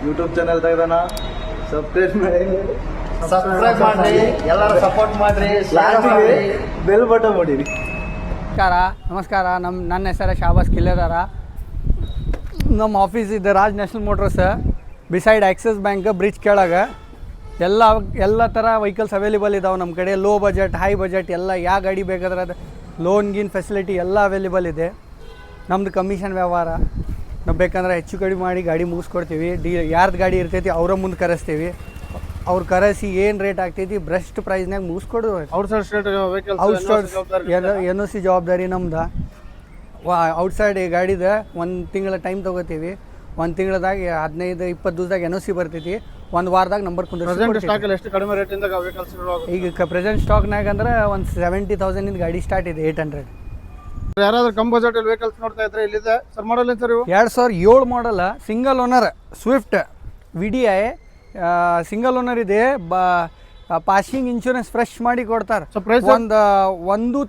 YouTube channel ತೆಗೆದಾನ subscribe ಮಾಡ್ರಿ, ಎಲ್ಲರೂ support ಮಾಡ್ರಿ, ಬೆಲ್ ಬಟನ್ ಮಾಡಿರಿ. ನಮಸ್ಕಾರ. ನನ್ನ ಹೆಸರು ಶಾಬಾಸ್ ಕಿಲ್ಲೆದಾರ. ನಮ್ಮ ಆಫೀಸ್ ಇದೆ Raj national motors beside Axis bank bridge ಕೆಳಗೆ. ಎಲ್ಲ ಥರ ವೆಹಿಕಲ್ಸ್ ಅವೈಲೇಬಲ್ ಇದಾವೆ ನಮ್ಮ ಕಡೆ. ಲೋ ಬಜೆಟ್, ಹೈ ಬಜೆಟ್ ಎಲ್ಲ ಯಾವ ಗಾಡಿ ಬೇಕಾದ್ರೆ ಅದು ಲೋನ್ ಗೀನ್ ಫೆಸಿಲಿಟಿ ಎಲ್ಲ ಅವೈಲೇಬಲ್ ಇದೆ. ನಮ್ಮದು ಕಮಿಷನ್ ವ್ಯವಹಾರ. ನಾವು ಬೇಕಂದ್ರೆ ಹೆಚ್ಚು ಕಡಿಮೆ ಮಾಡಿ ಗಾಡಿ ಮುಗಿಸ್ಕೊಡ್ತೀವಿ. ಯಾರ್ದು ಗಾಡಿ ಇರ್ತೈತಿ ಅವರ ಮುಂದೆ ಕರೆಸ್ತೀವಿ. ಅವ್ರು ಕರೆಸಿ ಏನು ರೇಟ್ ಆಗ್ತೈತಿ ಬೆಸ್ಟ್ ಪ್ರೈಸ್ನಾಗ ಮುಗಿಸ್ಕೊಡು. ಎನ್ ಒ ಸಿ ಜವಾಬ್ದಾರಿ ನಮ್ದು. ಔಟ್ಸೈಡ್ ಗಾಡಿದ ಒಂದು ತಿಂಗಳ ಟೈಮ್ ತೊಗೋತೀವಿ. ಒಂದು ತಿಂಗಳದಾಗ 15-20 ದಿವಸದಾಗ ಎನ್ ಒ ಸಿ ಬರ್ತೈತಿ. ಒಂದು ವಾರದಾಗ ನಂಬರ್ ಈಗ ಪ್ರೆಸೆಂಟ್ ಸ್ಟಾಕ್ನಾಗ ಅಂದ್ರೆ ಒಂದು 70,000 ಗಾಡಿ ಸ್ಟಾರ್ಟ್ ಇದೆ. 800. ಯಾರಾದ್ರೂ ಕಮ್ ಬಜೆಟ್ ವೆಹಿಕಲ್ಸ್ ನೋಡ್ತಾ ಇದ್ರೆ ಇಲ್ಲಿದೆ ಸರ್. ಮಾಡಲ್ ಏನು ಸರ್ ಇವು? 2007 ಮಾಡಲ್ single owner Swift VDI single owner ಇದೆ. ಪಾಸಿಂಗ್ ಇನ್ಶೂರೆನ್ಸ್ ಫ್ರೆಶ್ ಮಾಡಿ ಕೊಡ್ತಾರೆ. ಒಂದು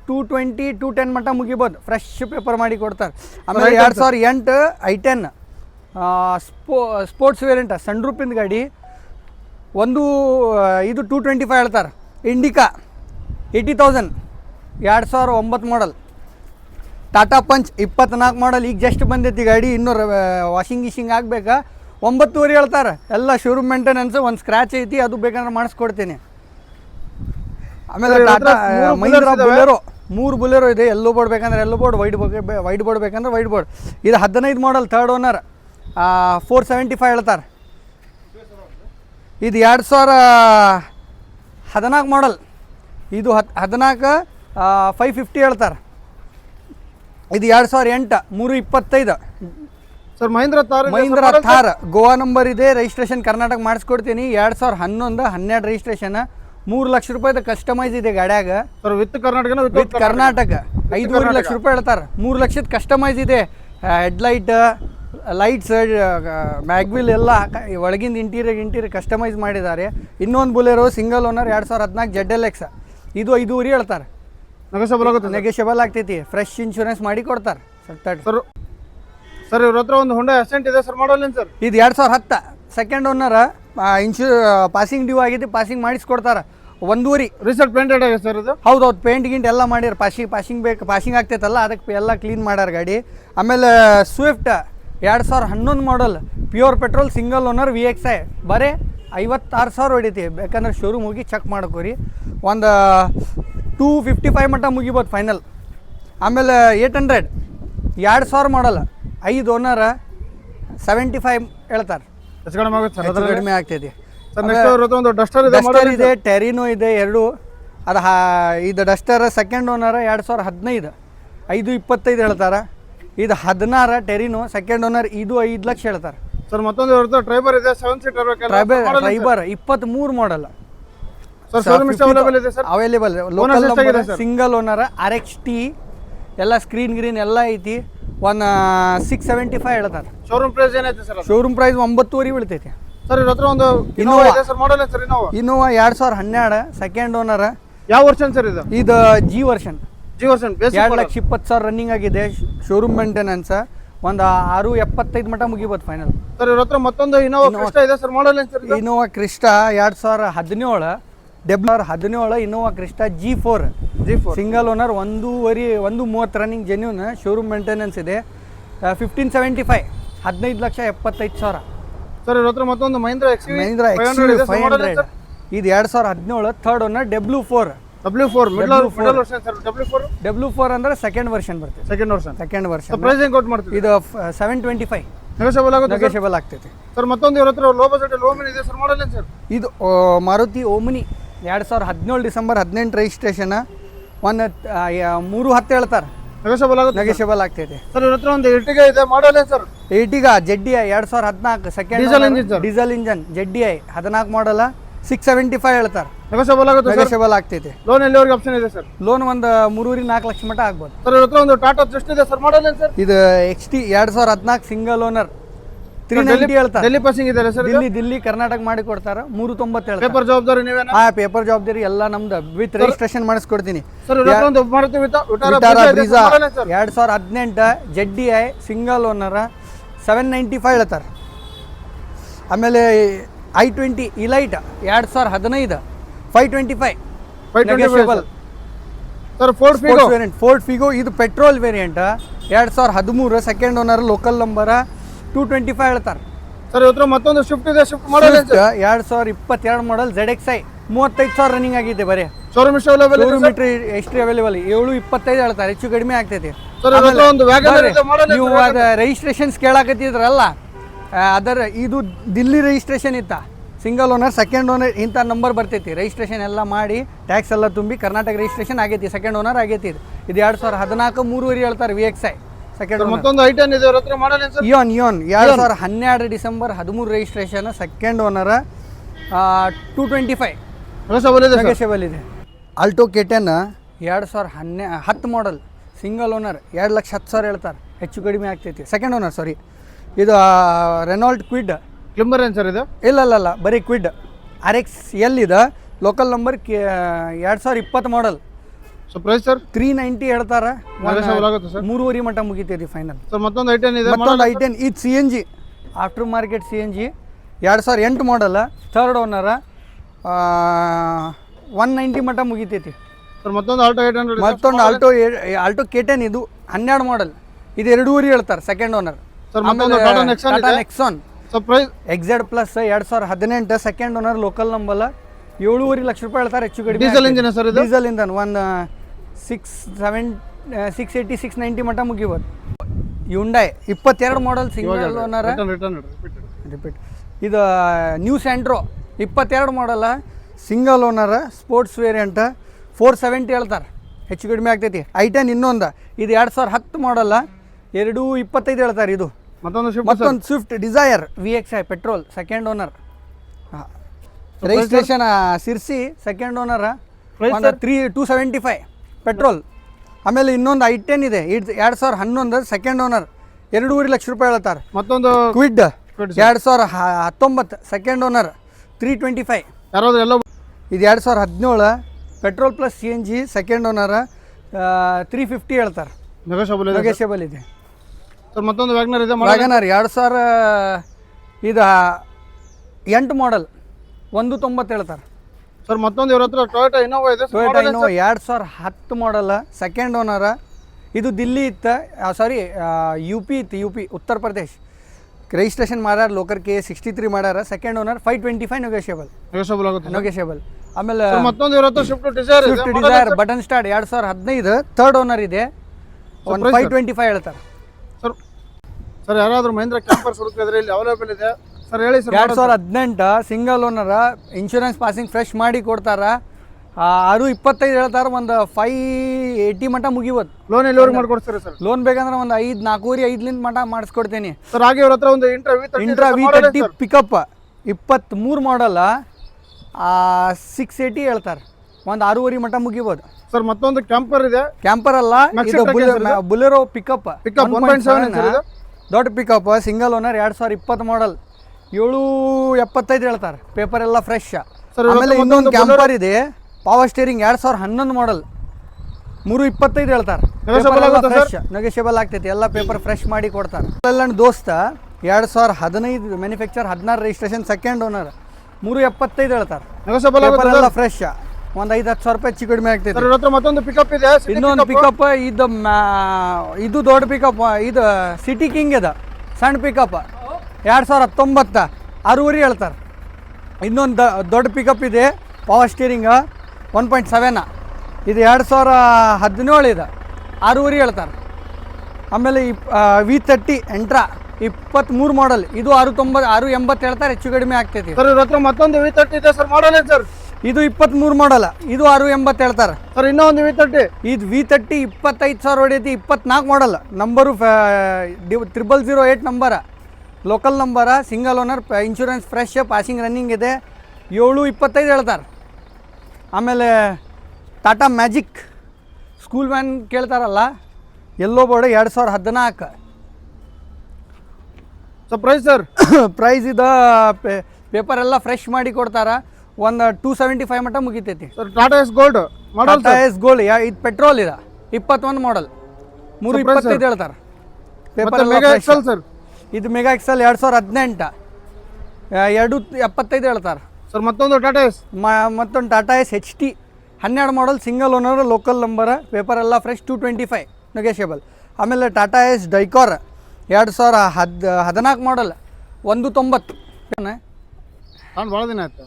220-210 ಮಟ್ಟ ಮುಗಿಬೋದು. ಫ್ರೆಶ್ ಪೇಪರ್ ಮಾಡಿ ಕೊಡ್ತಾರೆ. ಆಮೇಲೆ 2008 I10 ಸ್ಪೋರ್ಟ್ಸ್ ವೇರಿಯಂಟ್ ಸಣ್ಣ ರೂಪಿಂದ ಗಾಡಿ. ಇದು 225 ಹೇಳ್ತಾರೆ. ಇಂಡಿಕಾ 80,000 2009 ಮಾಡಲ್. ಟಾಟಾ ಪಂಚ್ 24 ಮಾಡಲ್ ಈಗ ಜಸ್ಟ್ ಬಂದೈತಿ ಗಾಡಿ. ಇನ್ನೂ ವಾಷಿಂಗ್ ಗೀಶಿಂಗ್ ಆಗಬೇಕಾ 9.5 ಹೇಳ್ತಾರೆ. ಎಲ್ಲ ಶೋರೂಮ್ ಮೇಂಟೆನೆನ್ಸ್. ಒಂದು ಸ್ಕ್ರ್ಯಾಚ್ ಐತಿ, ಅದು ಬೇಕಂದ್ರೆ ಮಾಡಿಸ್ಕೊಡ್ತೀನಿ. ಆಮೇಲೆ ಟಾಟಾ ಮಹೀಂದ್ರಾ ಬುಲೆರೋ 3 ಬುಲೆರೋ ಇದೆ. ಎಲ್ಲೋ ಬೋರ್ಡ್ ಬೇಕಂದ್ರೆ ಎಲ್ಲೋ ಬೋರ್ಡ್, ವೈಡ್ ಬೋರ್ಡ್ ಬೇಕಂದ್ರೆ ವೈಡ್ ಬೋರ್ಡ್. ಇದು 15 ಮಾಡಲ್ 3rd ಓನರ್ 475 ಹೇಳ್ತಾರೆ. ಇದು 2014 ಮಾಡಲ್. ಇದು 14 550 ಹೇಳ್ತಾರೆ. ಇದು 2008 325 ಸರ್. ಮಹೀಂದ್ರಾ ಥಾರ್ ಗೋವಾ ನಂಬರ್ ಇದೆ. ರಿಜಿಸ್ಟ್ರೇಷನ್ ಕರ್ನಾಟಕ ಮಾಡಿಸ್ಕೊಡ್ತೀನಿ. 2011-12 ರಿಜಿಸ್ಟ್ರೇಷನ್. 3 ಲಕ್ಷ ರೂಪಾಯಿದ ಕಸ್ಟಮೈಸ್ ಇದೆ ಗಾಡ್ಯಾಗ. ಸರ್ ವಿತ್ ಕರ್ನಾಟಕ 5.5 ಲಕ್ಷ ರೂಪಾಯಿ ಹೇಳ್ತಾರೆ. 3 ಲಕ್ಷದ ಕಸ್ಟಮೈಸ್ ಇದೆ. ಹೆಡ್ಲೈಟ್, ಲೈಟ್ಸ್, ಮ್ಯಾಗ್ವಿಲ್ ಎಲ್ಲ ಒಳಗಿಂದ ಇಂಟೀರಿಯರ್ ಕಸ್ಟಮೈಸ್ ಮಾಡಿದ್ದಾರೆ. ಇನ್ನೊಂದು ಬುಲೆರೋ ಸಿಂಗಲ್ ಓನರ್ 2014 ZLX. ಇದು 5.5 ಹೇಳ್ತಾರೆ. ನೆಗೋಷಿಯಬಲ್ ಆಗ್ತೈತಿ. ಫ್ರೆಶ್ ಇನ್ಶೂರೆನ್ಸ್ ಮಾಡಿ ಕೊಡ್ತಾರೆ. ಸರ್ ಇವ್ರ ಹತ್ರ ಒಂದು ಹೊಂಡಾ ಅಸೆಂಟ್ ಇದೆ ಸರ್. ಮಾಡಲ್ ಏನು ಸರ್? ಇದು 2010 ಸೆಕೆಂಡ್ ಓನರ್. ಪಾಸಿಂಗ್ ಡ್ಯೂ ಆಗಿದೆ. ಪಾಸಿಂಗ್ ಮಾಡಿಸ್ಕೊಡ್ತಾರೆ. 1.5 ರೀಸೆಂಟ್ ಪೇಂಟೆಡ್ ಆಗಿದೆ ಸರ್ ಇದು? ಹೌದೌದು. ಪೇಂಟ್ ಗಿಂಟ್ ಎಲ್ಲ ಮಾಡ್ಯಾರ. ಪಾಸಿಂಗ್ ಬೇಕು. ಪಾಸಿಂಗ್ ಆಗ್ತೈತಲ್ಲ ಅದಕ್ಕೆ ಎಲ್ಲ ಕ್ಲೀನ್ ಮಾಡ್ಯಾರ ಗಾಡಿ. ಆಮೇಲೆ Swift 2011 model pure petrol single owner VXI ಬರೀ 56,000 ಹೊಡಿತಿ. ಬೇಕಂದ್ರೆ ಶೋರೂಮ್ ಹೋಗಿ ಚೆಕ್ ಮಾಡ್ಕೋರಿ. ಒಂದು 255 ಮಟ್ಟ ಮುಗಿಬೋದು ಫೈನಲ್. ಆಮೇಲೆ 800 2000 ಮಾಡಲ್ 5 ಓನರ್ 75 ಹೇಳ್ತಾರೆ. ಕಡಿಮೆ ಆಗ್ತೈತಿ. ಡಸ್ಟರ್ ಇದೆ, ಟೆರಿನೋ ಇದೆ 2. ಅದು ಇದು ಡಸ್ಟರ್ ಸೆಕೆಂಡ್ ಓನರ್ 2015 525 ಹೇಳ್ತಾರೆ. ಇದು 16 ಟೆರಿನೋ ಸೆಕೆಂಡ್ ಓನರ್. ಇದು 5 ಲಕ್ಷ ಹೇಳ್ತಾರೆ ಸರ್. ಮತ್ತೊಂದು ಟ್ರೈಬರ್ ಇದೆ 7 seater. Triber 23 model available. Local single owner RXT ಎಲ್ಲ ಸ್ಕ್ರೀನ್ ಗ್ರೀನ್ ಎಲ್ಲ ಐತಿ. 675 ಹೇಳ್ತಾರೆ. ಶೋರೂಮ್ ಪ್ರೈಸ್ ಏನೈತೆ ಸರ್? ಶೋರೂಮ್ ಪ್ರೈಸ್ 9.5 ಬೀಳ್ತೈತಿ ಸರ್. ಇವ್ರ ಹತ್ರ ಒಂದು ಇನೋವಾ ಇದೆ sir. Model sir Innova 2012 second owner. ಯಾವ ವರ್ಷನ್ ಸರ್ ಇದು? ಇದು G ವರ್ಷನ್. 2,20,000 ರನ್ನಿಂಗ್ ಆಗಿದೆ. Showroom maintenance. ಒಂದು 675 ಮಟ್ಟ ಮುಗಿಬೋದು ಫೈನಲ್. ಸರ್ ಇವ್ರ ಹತ್ರ ಮತ್ತೊಂದು ಇನೋವಾ ಕ್ರಿಸ್ಟಾ ಇದೆ ಸರ್. ಮಾಡಲ್ ಏನು sir? Innova Crysta 2017 Innova Crysta G4 single owner. 1.30 running genuine. Showroom maintenance ಇದೆ. 1575 15,75,000. ಸರ್ ಇವ್ರ ಹತ್ರ ಮತ್ತೊಂದು ಮಹೀಂದ್ರಾ XUV 500. ಇದು 2017 ಥರ್ಡ್ ಓನರ್ W4 ಅಂದ್ರೆ ಸೆಕೆಂಡ್ ವರ್ಷನ್ ಬರ್ತದೆ. ಸೆಕೆಂಡ್ ವರ್ಷನ್ ಪ್ರೈಸ್ ಏನು ಕೊಟ್ಟು ಮಾಡ್ತೀವಿ? ಇದು 725 ನೆಗೋಷಿಯಬಲ್ ಆಗ್ತೈತಿ ಸರ್. ಮತ್ತೊಂದು ಇವ್ರ ಹತ್ರ ಲೋ ಬಜೆಟ್ ಓಮಿನಿ ಇದೆ ಸರ್. ಮಾಡಲ್ ಏನು ಸರ್? ಇದು ಮಾರುತಿ ಓಮಿನಿ 2017 ಡಿಸೆಂಬರ್ 18 ರಿಜಿಸ್ಟ್ರೇಷನ್. 310 ಹೇಳ್ತಾರೆ. ನೆಗೋಷಿಯಬಲ್ ಆಗ್ತೈತಿ ಸರ್. ಇವ್ರ ಹತ್ರ ಒಂದು ಎರ್ಟಿಗಾ ಇದೆ. ಮಾಡಲ್ ಏನು sir? Ertiga ZDI 2014 second diesel engine ZDI 14 ಮಾಡಲ್ 675 ಹೇಳ್ತಾರೆ. ನೆಗೋಷಿಯಬಲ್ ಆಗ್ತೈತಿ. ಲೋನ್ ಎಲ್ಲಿವರೆಗೆ ಆಪ್ಷನ್ ಇದೆ ಸರ್? ಲೋನ್ ಒಂದು 3.5-4 ಲಕ್ಷ ಮಟ್ಟ ಆಗ್ಬೋದು. ಸರ್ ಇವ್ರ ಹತ್ರ ಒಂದು ಟಾಟಾ ಜಸ್ಟ್ ಇದೆ ಸರ್. ಮಾಡಲ್ ಏನು ಸರ್? ಇದು XT 2014 ಸಿಂಗಲ್ ಓನರ್ 390 ಹೇಳ್ತಾರೆ. ಡೆಲ್ಲಿ ಪಾಸಿಂಗ್ ಇದೆ ಸರ್? ದಿಲ್ಲಿ ಕರ್ನಾಟಕ ಮಾಡಿ ಕೊಡ್ತಾರೆ. 390 ಹೇಳ್ತಾರೆ. ಪೇಪರ್ ಜವಾಬ್ದಾರಿ ನೀವೇನಾ? ಪೇಪರ್ ಜವಾಬ್ದಾರಿ ಎಲ್ಲ ನಮ್ದು. With registration ಮಾಡಿಸ್ಕೊಡ್ತೀನಿ. ಸರ್ ಇವ್ರ ಹತ್ರ ಒಂದು Maruti Vitara Brezza 2018 ZDI single owner 795 ಹೇಳ್ತಾರೆ. ಆಮೇಲೆ i20 Elite 2015 525 525 sir Ford Figo variant Ford Figo ಇದು petrol variant 2013 second owner local number 225 ಹೇಳ್ತಾರೆ ಸರ್ ಇವತ್ತು ಮತ್ತೊಂದು ಶಿಫ್ಟ್ ಇದೆ Swift model 2022 model ZXi 35,000 running ಆಗಿದೆ ಬರೀ ಶೋರೂಮ್ ಅವೈಲೇಬಲ್ ಕಿಲೋಮೀಟರ್ ಎಷ್ಟು ಅವೈಲೇಬಲ್ 725 ಹೇಳ್ತಾರೆ ಹೆಚ್ಚು ಕಡಿಮೆ ಆಗ್ತೈತಿ ಸರ್ ಇವತ್ತು ಒಂದು ವ್ಯಾಗನರ್ ಇದೆ ಮಾಡಲ್ ನೀವು ಅದ ರಿಜಿಸ್ಟ್ರೇಷನ್ಸ್ ಕೇಳಾಕತ್ತಿದ್ರಲ್ಲ ಅದರ ಇದು ದಿಲ್ಲಿ ರಿಜಿಸ್ಟ್ರೇಷನ್ ಇತ್ತ ಸಿಂಗಲ್ ಓನರ್ ಸೆಕೆಂಡ್ ಓನರ್ ಇಂಥ ನಂಬರ್ ಬರ್ತೈತಿ ರಿಜಿಸ್ಟ್ರೇಷನ್ ಎಲ್ಲ ಮಾಡಿ ಟ್ಯಾಕ್ಸ್ ಎಲ್ಲ ತುಂಬಿ ಕರ್ನಾಟಕ ರಿಜಿಸ್ಟ್ರೇಷನ್ ಆಗೈತಿ ಸೆಕೆಂಡ್ ಓನರ್ ಆಗೈತಿ ಇದು 2014 3.5 ಹೇಳ್ತಾರೆ VXi ಸೆಕೆಂಡ್ ಓನರ್ ಮತ್ತೊಂದು i10 ಇದೆ ಇವರ ಹತ್ರ ಮಾಡಲ್ ಏನು sir Eon 2012 December 13 registration second owner 225 negotiable ಇದೆ Alto K10 2010 model single owner 2,10,000 ಹೇಳ್ತಾರೆ ಹೆಚ್ಚು ಕಡಿಮೆ ಆಗ್ತೈತಿ ಸೆಕೆಂಡ್ ಓನರ್ ಸಾರಿ ಇದು ರೆನಾಲ್ಟ್ ಕ್ವಿಡ್ ಕ್ಲಿಂಬರ್ ಏನು ಸರ್ ಇದು ಇಲ್ಲ ಬರೀ ಕ್ವಿಡ್ RX L ಇದೆ local number 2020 model so price sir 390 ಹೇಳ್ತಾರೆ ನೆಗೋಷಿಯಬಲ್ ಆಗುತ್ತೆ ಸರ್ 3.5 ಮಟ್ಟ ಮುಗಿತೈತಿ ಫೈನಲ್ ಸರ್ ಮತ್ತೊಂದು i10 ಇದೆ ಮತ್ತೊಂದು i10 ಇದು CNG ಆಫ್ಟರ್ ಮಾರ್ಕೆಟ್ CNG 2008 ಮಾಡಲ್ ಥರ್ಡ್ ಓನರ್ 190 ಮಟ್ಟ ಮುಗಿತೈತಿ ಸರ್ ಮತ್ತೊಂದು ಆಲ್ಟೋ 800 ಮತ್ತೊಂದು ಆಲ್ಟೋ K10 ಇದು 12 ಮಾಡಲ್ ಇದು 2.5 ಹೇಳ್ತಾರೆ ಸೆಕೆಂಡ್ ಓನರ್ ಸರ್ ಮತ್ತೊಂದು Tata Nexon Tata Nexon sir price XZ plus 2018 second owner local number 7.5 lakh ರೂಪಾಯಿ ಹೇಳ್ತಾರೆ ಹೆಚ್ಚು ಕಡಿಮೆ ಡೀಸೆಲ್ ಇಂಜಿನ್ ಸರ್ ಇದು ಡೀಸೆಲ್ ಇಂದ ಒಂದು 680 690 ಮಟ್ಟ ಮುಗಿಬೋದು Hyundai 22 model single owner repeat ಇದು ನ್ಯೂ ಸ್ಯಾಂಟ್ರೋ 22 ಮಾಡಲ್ಲ ಸಿಂಗಲ್ ಓನರ್ ಸ್ಪೋರ್ಟ್ಸ್ ವೇರಿಯಂಟ್ 470 ಹೇಳ್ತಾರೆ ಹೆಚ್ಚು ಕಡಿಮೆ ಆಗ್ತೈತಿ i10 ಇನ್ನೊಂದು ಇದು 2010 ಮಾಡಲ್ಲ 225 ಹೇಳ್ತಾರೆ ಇದು ಮತ್ತೊಂದು Swift Dzire VXi petrol second owner registration Sirsi second owner 275 petrol ಆಮೇಲೆ ಇನ್ನೊಂದು i10 ಇದೆ 2011 ಸೆಕೆಂಡ್ ಓನರ್ 2.5 ಲಕ್ಷ ರೂಪಾಯಿ ಹೇಳ್ತಾರೆ ಮತ್ತೊಂದು ಕ್ವಿಡ್ 2019 ಸೆಕೆಂಡ್ ಓನರ್ 325 ಯಾರಾದ್ರೂ ಎಲ್ಲ ಇದು 2017 petrol plus CNG second owner 350 ಹೇಳ್ತಾರೆ ನೆಗೋಷಿಯಬಲ್ ಇದೆ ಸರ್ ಮತ್ತೊಂದು ವ್ಯಾಗನರ್ ಇದೆ ವ್ಯಾಗನರ್ 2000 ಇದು 8 ಮಾಡಲ್ 190 ಹೇಳ್ತಾರೆ ಸರ್ ಮತ್ತೊಂದು ಇವ್ರ ಹತ್ರ ಟೊಯೋಟಾ ಇನೋವಾ ಇದೆ Toyota Innova 2010 model second owner ಇದು ದಿಲ್ಲಿ ಇತ್ತು ಸಾರಿ UP ಇತ್ತು ಉತ್ತರ ಪ್ರದೇಶ್ ರಿಜಿಸ್ಟ್ರೇಷನ್ ಮಾಡ್ಯಾರ ಲೋಕಲ್ K63 ಮಾಡ್ಯಾರ ಸೆಕೆಂಡ್ ಓನರ್ 525 ನೆಗೋಷಿಯಬಲ್ ಆಗುತ್ತೆ ನೆಗೋಷಿಯಬಲ್ ಆಮೇಲೆ ಮತ್ತೊಂದು ಇವ್ರ ಹತ್ರ Swift Dzire button start 2015 third owner ಇದೆ 525 ಹೇಳ್ತಾರೆ ಸರ್ ಯಾರಾದ್ರೂ ಮಹೇಂದ್ರ ಕ್ಯಾಂಪರ್ಸ್ ಹುಡುಕಿದ್ರೆ ಇಲ್ಲಿ ಅವೈಲೇಬಲ್ ಇದೆ ಸರ್ ಹೇಳಿ sir 2018 single owner insurance passing fresh ಮಾಡಿ ಕೊಡ್ತಾರ 625 ಹೇಳ್ತಾರೆ ಒಂದು 580 ಮಟ್ಟ ಮುಗಿಬೋದು ಲೋನ್ ಎಲ್ಲಿವರೆಗೆ ಮಾಡ್ಕೊಡ್ತೀರಾ ಸರ್ ಲೋನ್ ಬೇಕಂದ್ರೆ ಒಂದು 4.5 ಮಟ್ಟ ಮಾಡಿಸ್ಕೊಡ್ತೀನಿ ಸರ್ ಹಾಗೆ ಇವ್ರ ಹತ್ರ ಒಂದು ಇಂಟ್ರಾ V30 ಪಿಕಪ್ 23 ಮಾಡಲ್ 680 ಹೇಳ್ತಾರೆ ಒಂದು 6.5 ಮಟ್ಟ ಮುಗಿಬೋದು ಸರ್ ಮತ್ತೊಂದು ಕ್ಯಾಂಪರ್ ಇದೆ ಕ್ಯಾಂಪರ್ ಅಲ್ಲ ಇದು ಬುಲೆರೋ ಪಿಕಪ್ 1.7 ದೊಡ್ಡ ಪಿಕಪ್ ಸಿಂಗಲ್ ಓನರ್ 2020 ಮಾಡಲ್ 775 ಹೇಳ್ತಾರೆ ಪೇಪರ್ ಎಲ್ಲ ಫ್ರೆಶ್ ಆಮೇಲೆ ಇನ್ನೊಂದು ಕ್ಯಾಂಪರ್ ಇದೆ ಪವರ್ ಸ್ಟೇರಿಂಗ್ 2011 ಮಾಡಲ್ 325 ಹೇಳ್ತಾರೆ ನೆಗೋಷಿಯಬಲ್ ಆಗ್ತೈತಿ ಎಲ್ಲ ಪೇಪರ್ ಫ್ರೆಶ್ ಮಾಡಿ ಕೊಡ್ತಾರೆ ಎಲ್ಲ ದೋಸ್ತ 2015 ಮ್ಯಾನುಫ್ಯಾಕ್ಚರ್ 16 ರಿಜಿಸ್ಟ್ರೇಷನ್ ಸೆಕೆಂಡ್ ಓನರ್ 375 ಹೇಳ್ತಾರೆ ಪೇಪರ್ ಎಲ್ಲ ಫ್ರೆಶ್ ಒಂದು 5-10 ರೂಪಾಯಿ ಹೆಚ್ಚು ಕಡಿಮೆ ಆಗ್ತೈತಿ ಮತ್ತೊಂದು ಪಿಕಪ್ ಇದೆ ಇನ್ನೊಂದು ಪಿಕಪ್ ಇದು ದೊಡ್ಡ ಪಿಕಪ್ ಇದು ಸಿಟಿ ಕಿಂಗ್ ಇದೆ ಸಣ್ಣ ಪಿಕಪ್ 2019 6.5 ಹೇಳ್ತಾರೆ ಇನ್ನೊಂದು ದೊಡ್ಡ ಪಿಕಪ್ ಇದೆ ಪವರ್ ಸ್ಟೀರಿಂಗ್ 1.7 ಇದು 2017 ಇದೆ 6.5 ಹೇಳ್ತಾರೆ ಆಮೇಲೆ V30 ಎಂಟ್ರಾ 23 ಮಾಡಲ್ ಇದು 680 ಹೇಳ್ತಾರೆ ಹೆಚ್ಚು ಕಡಿಮೆ ಆಗ್ತೈತಿ ಸರ್ ಇವ್ರ ಹತ್ರ ಮತ್ತೊಂದು V30 ಇದೆ ಸರ್ ಮಾಡಲ್ ಏನು ಸರ್ ಇದು 23 ಮಾಡಲ್ ಇದು 680 ಹೇಳ್ತಾರೆ ಸರ್ ಇನ್ನೊಂದು V30 ಇದು V30 25,000 ಹೊಡೆಯತಿ 24 ಮಾಡಲ್ ನಂಬರು 0008 ನಂಬರ ಲೋಕಲ್ ನಂಬರ single owner insurance fresh passing running ಇದೆ 725 ಹೇಳ್ತಾರೆ ಆಮೇಲೆ ಟಾಟಾ ಮ್ಯಾಜಿಕ್ ಸ್ಕೂಲ್ ವ್ಯಾನ್ ಕೇಳ್ತಾರಲ್ಲ ಎಲ್ಲೋ board 2014 sir price sir price ಇದು ಪೇಪರ್ ಎಲ್ಲ ಫ್ರೆಶ್ ಮಾಡಿ ಕೊಡ್ತಾರೆ ಒಂದು 275 ಮಟ್ಟ ಮುಗಿತೈತಿ sir Tata Ace gold model Tata Ace gold ಇದು ಪೆಟ್ರೋಲ್ ಇದೆ 21 ಮಾಡಲ್ 325 ಹೇಳ್ತಾರೆ ಪೇಪರ್ ಮೆಗಾ ಎಕ್ಸೆಲ್ ಸರ್ ಇದು ಮೆಗಾ ಎಕ್ಸೆಲ್ 2018 2.75 ಹೇಳ್ತಾರೆ. ಸರ್ ಮತ್ತೊಂದು ಟಾಟಾ ಎಸ್. ಮತ್ತೊಂದು Tata Ace HT 12 model single owner local number paper ಎಲ್ಲ ಫ್ರೆಶ್ 225 ನೆಗೋಷಿಯಬಲ್. ಆಮೇಲೆ ಟಾಟಾ ಎಸ್ ಡೈಕಾರ್ 2014 ಮಾಡಲ್ 190 ನಾನು ಭಾಳ ದಿನ ಆಯ್ತು.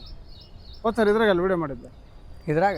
ಹೋದ್ ಸರ್ ಇದ್ರಾಗಲ್ಲ ವಿಡಿಯೋ ಮಾಡಿದ್ದೆ. ಇದ್ರಾಗ